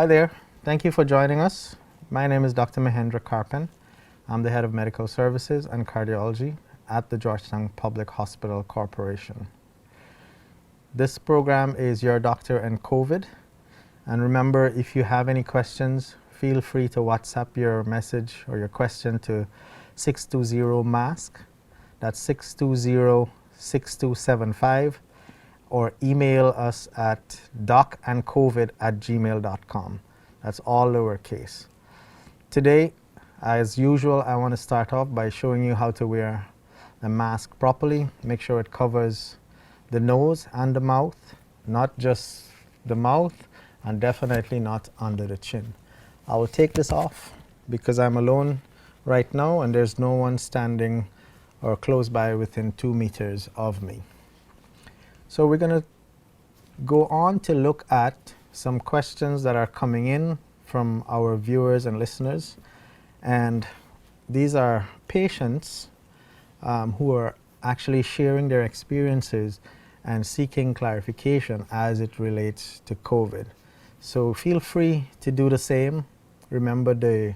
Hi there. Thank you for joining us. My name is Dr. Mahendra Carpen. I'm the head of medical services and cardiology at the Georgetown Public Hospital Corporation. This program is Your Doctor and COVID. And remember, if you have any questions, feel free to WhatsApp your message or your question to 620-MASK. That's 620-6275. Or email us at docandcovid@gmail.com. That's all lowercase. Today, as usual, I want to start off by showing you how to wear the mask properly. Make sure it covers the nose and the mouth, not just the mouth, and definitely not under the chin. I will take this off because I'm alone right now and there's no one standing or close by within 2 meters of me. So we're going to go on to look at some questions that are coming in from our viewers and listeners. And these are patients who are actually sharing their experiences and seeking clarification as it relates to COVID. So feel free to do the same. Remember, the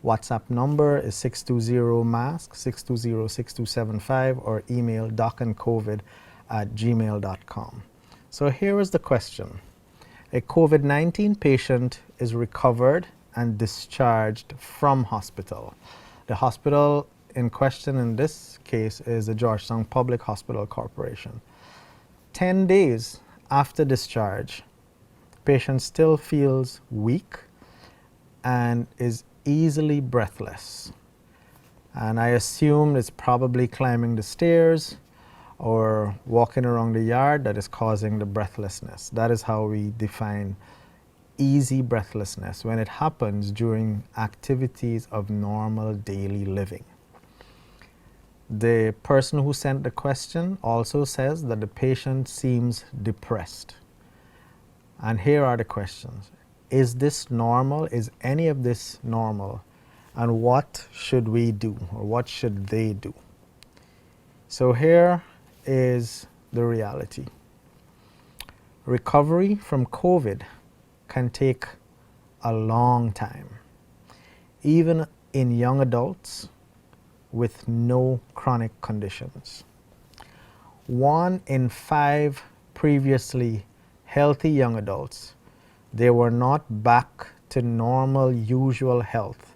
WhatsApp number is 620-MASK, 620-6275, or email docandcovid@gmail.com. So here is the question. A COVID-19 patient is recovered and discharged from hospital. The hospital in question in this case is the Georgetown Public Hospital Corporation. 10 days after discharge, patient still feels weak and is easily breathless. And I assume it's probably climbing the stairs or walking around the yard that is causing the breathlessness. That is how we define easy breathlessness, when it happens during activities of normal daily living. The person who sent the question also says that the patient seems depressed. And here are the questions. Is this normal? Is any of this normal? And what should we do, or what should they do? So here is the reality. Recovery from COVID can take a long time, even in young adults with no chronic conditions. 1 in 5 previously healthy young adults, they were not back to normal usual health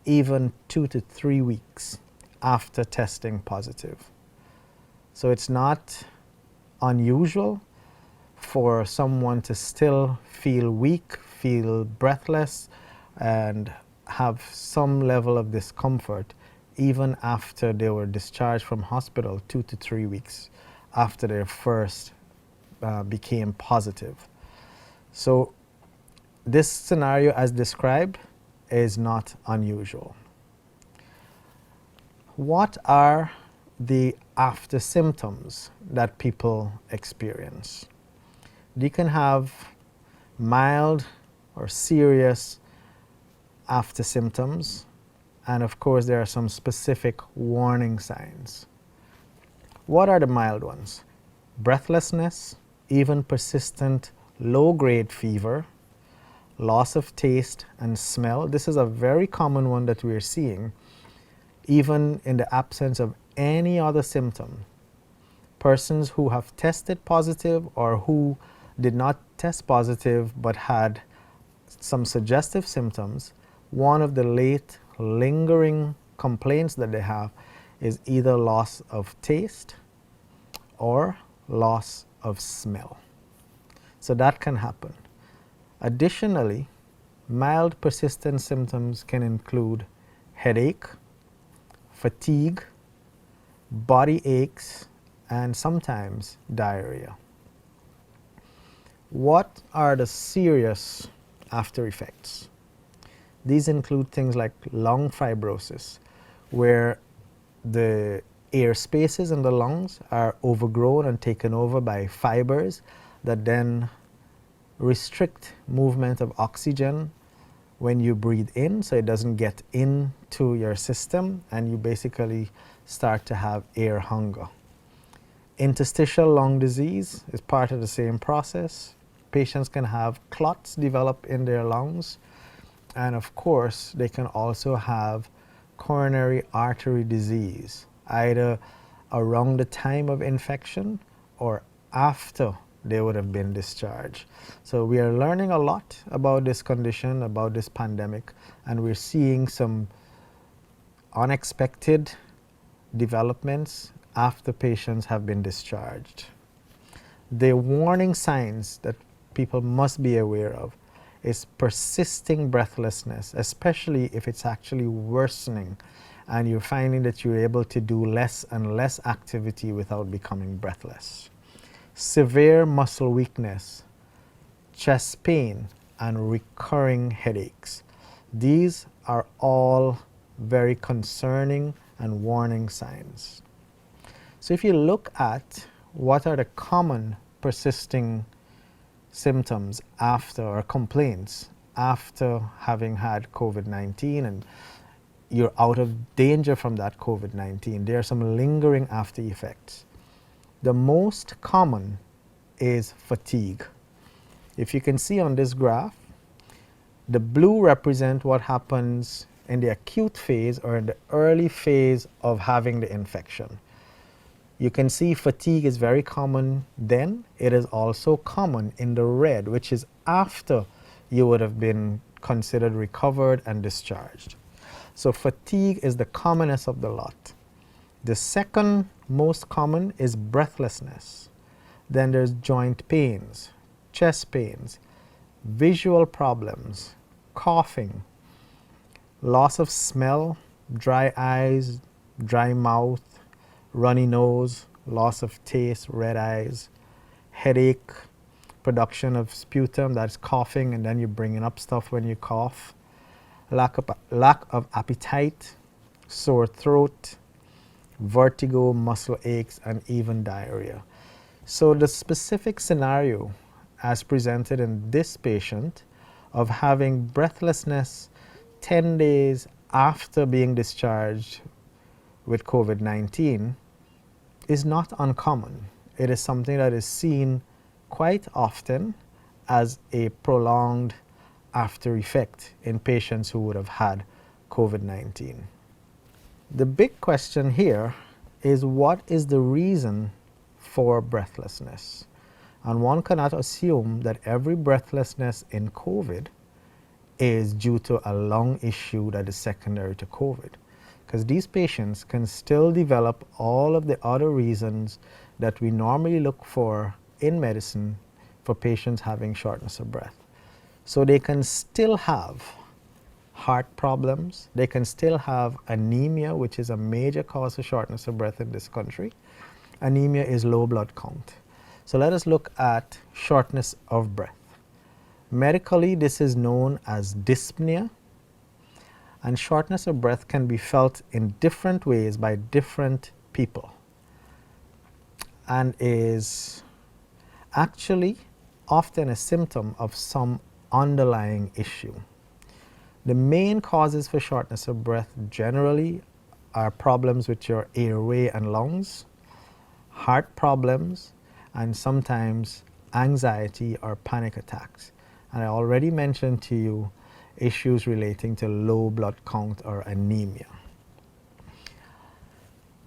even 2 to 3 weeks after testing positive. So it's not unusual for someone to still feel weak, feel breathless, and have some level of discomfort even after they were discharged from hospital 2 to 3 weeks after they first became positive. So this scenario as described is not unusual. What are the after symptoms that people experience? They can have mild or serious after symptoms, and of course there are some specific warning signs. What are the mild ones? Breathlessness, even persistent low-grade fever, loss of taste and smell. This is a very common one that we are seeing, even in the absence of any other symptom. Persons who have tested positive or who did not test positive but had some suggestive symptoms, one of the late lingering complaints that they have is either loss of taste or loss of smell. So that can happen. Additionally, mild persistent symptoms can include headache, fatigue, body aches, and sometimes diarrhea. What are the serious after effects? These include things like lung fibrosis, where the air spaces in the lungs are overgrown and taken over by fibers that then restrict movement of oxygen when you breathe in, so it doesn't get into your system and you basically start to have air hunger. Interstitial lung disease is part of the same process. patients can have clots develop in their lungs, and of course they can also have coronary artery disease, either around the time of infection or after they would have been discharged. So we are learning a lot about this condition, about this pandemic, and we're seeing some unexpected developments after patients have been discharged. The warning signs that people must be aware of is persisting breathlessness, especially if it's actually worsening and you're finding that you're able to do less and less activity without becoming breathless. Severe muscle weakness, chest pain, and recurring headaches. These are all very concerning and warning signs. So if you look at what are the common persisting symptoms after, or complaints after having had COVID-19, and you're out of danger from that COVID-19, there are some lingering after effects. The most common is fatigue. If you can see on this graph, the blue represent what happens in the acute phase or in the early phase of having the infection. You can see fatigue is very common then. It is also common in the red, which is after you would have been considered recovered and discharged. So fatigue is the commonest of the lot. The second most common is breathlessness. Then there's joint pains, chest pains, visual problems, coughing, loss of smell, dry eyes, dry mouth, runny nose, loss of taste, red eyes, headache, production of sputum, that's coughing and then you're bringing up stuff when you cough, lack of appetite, sore throat, vertigo, muscle aches, and even diarrhea. So the specific scenario as presented in this patient of having breathlessness 10 days after being discharged with COVID-19 is not uncommon. It is something that is seen quite often as a prolonged after effect in patients who would have had COVID-19. The big question here is, what is the reason for breathlessness? And one cannot assume that every breathlessness in COVID is due to a lung issue that is secondary to COVID, because these patients can still develop all of the other reasons that we normally look for in medicine for patients having shortness of breath. So they can still have heart problems, they can still have anemia, which is a major cause of shortness of breath in this country. Anemia is low blood count. So let us look at shortness of breath. Medically, this is known as dyspnea, and shortness of breath can be felt in different ways by different people and is actually often a symptom of some underlying issue. The main causes for shortness of breath generally are problems with your airway and lungs, heart problems, and sometimes anxiety or panic attacks. And I already mentioned to you issues relating to low blood count or anemia.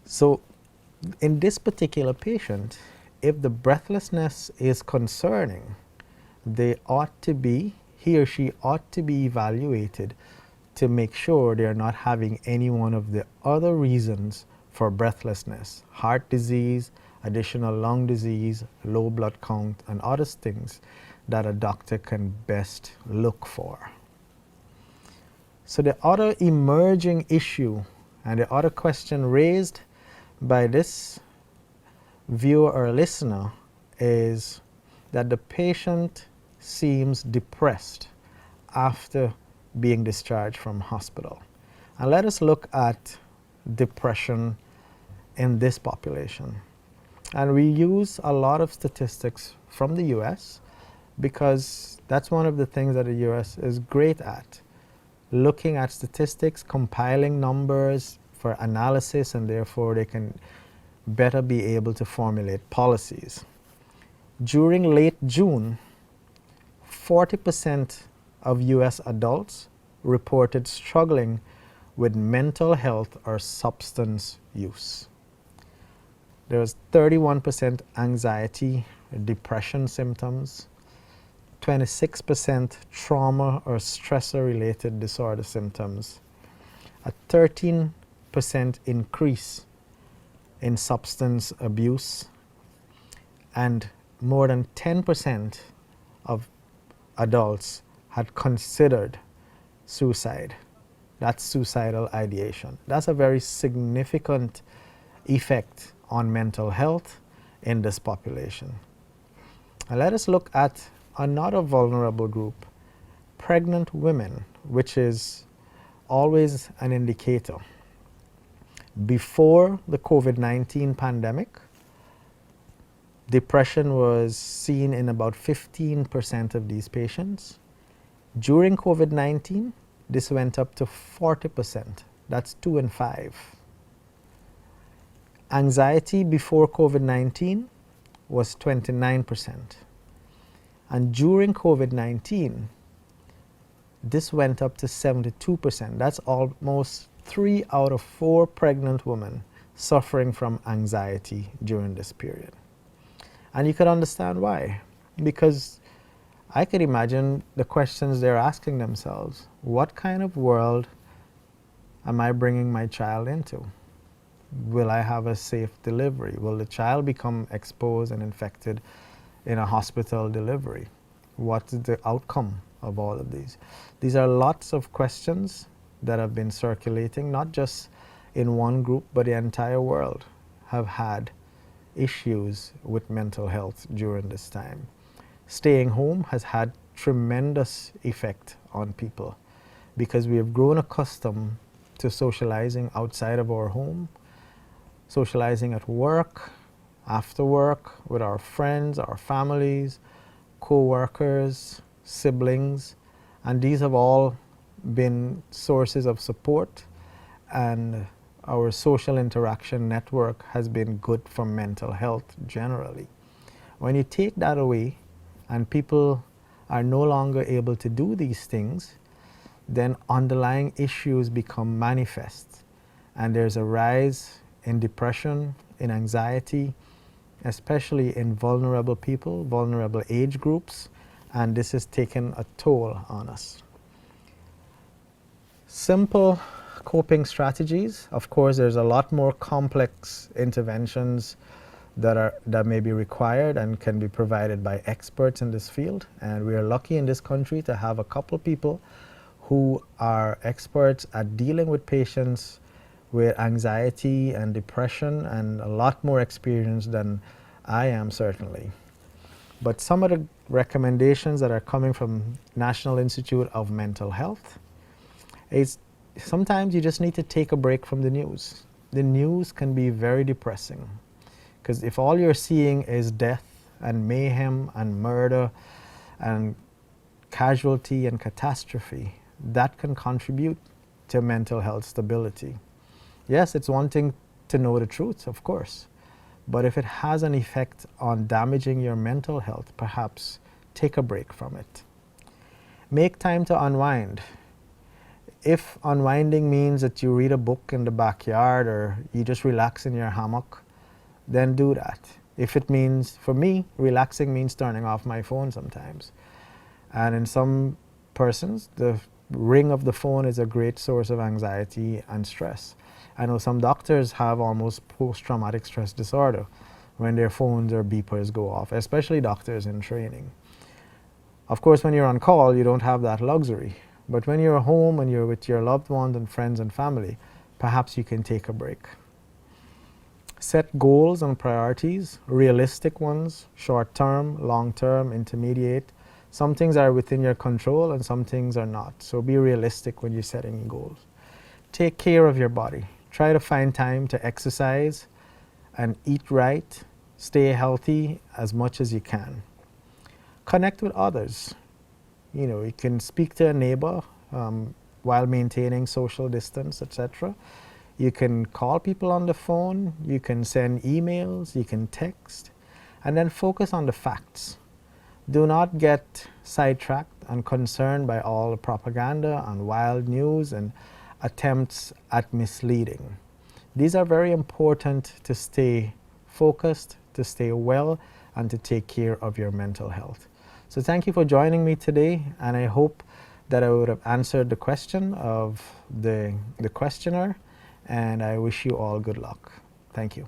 So in this particular patient, if the breathlessness is concerning, he or she ought to be evaluated to make sure they're not having any one of the other reasons for breathlessness: heart disease, additional lung disease, low blood count, and other things that a doctor can best look for. So the other emerging issue and the other question raised by this viewer or listener is that the patient seems depressed after being discharged from hospital. And let us look at depression in this population. And we use a lot of statistics from the US because that's one of the things that the US is great at. Looking at statistics, compiling numbers for analysis, and therefore they can better be able to formulate policies. During late June, 40% of US adults reported struggling with mental health or substance use. There was 31% anxiety, depression symptoms, 26% trauma or stressor-related disorder symptoms, a 13% increase in substance abuse, and more than 10% of adults had considered suicide. That's suicidal ideation. That's a very significant effect on mental health in this population. And let us look at another vulnerable group, pregnant women, which is always an indicator. Before the COVID-19 pandemic, depression was seen in about 15% of these patients. During COVID-19, this went up to 40%. That's 2 in 5. Anxiety before COVID-19 was 29%. And during COVID-19, this went up to 72%. That's almost 3 out of 4 pregnant women suffering from anxiety during this period. And you could understand why. Because I could imagine the questions they're asking themselves. What kind of world am I bringing my child into? Will I have a safe delivery? Will the child become exposed and infected in a hospital delivery? What is the outcome of all of these? These are lots of questions that have been circulating, not just in one group, but the entire world have had issues with mental health during this time. Staying home has had tremendous effect on people because we have grown accustomed to socializing outside of our home, socializing at work, after work, with our friends, our families, co-workers, siblings, and these have all been sources of support, and our social interaction network has been good for mental health generally. When you take that away and people are no longer able to do these things, then underlying issues become manifest, and there's a rise in depression, in anxiety, especially in vulnerable people, vulnerable age groups, and this has taken a toll on us. Simple coping strategies. Of course, there's a lot more complex interventions that may be required and can be provided by experts in this field, and we are lucky in this country to have a couple people who are experts at dealing with patients with anxiety and depression, and a lot more experience than I am, certainly. But some of the recommendations that are coming from National Institute of Mental Health is sometimes you just need to take a break from the news. The news can be very depressing, because if all you're seeing is death and mayhem and murder and casualty and catastrophe, that can contribute to mental health stability. Yes, it's one thing to know the truth, of course, but if it has an effect on damaging your mental health, perhaps take a break from it. Make time to unwind. If unwinding means that you read a book in the backyard or you just relax in your hammock, then do that. If it means, for me, relaxing means turning off my phone sometimes. And in some persons, the ring of the phone is a great source of anxiety and stress. I know some doctors have almost post-traumatic stress disorder when their phones or beepers go off, especially doctors in training. Of course, when you're on call, you don't have that luxury. But when you're home and you're with your loved ones and friends and family, perhaps you can take a break. Set goals and priorities, realistic ones, short-term, long-term, intermediate. Some things are within your control and some things are not. So be realistic when you're setting goals. Take care of your body. Try to find time to exercise and eat right. Stay healthy as much as you can. Connect with others. You can speak to a neighbor while maintaining social distance, etc. You can call people on the phone, you can send emails, you can text, and then focus on the facts. Do not get sidetracked and concerned by all the propaganda and wild news and attempts at misleading. These are very important to stay focused, to stay well, and to take care of your mental health. So thank you for joining me today, and I hope that I would have answered the question of the questioner, and I wish you all good luck. Thank you.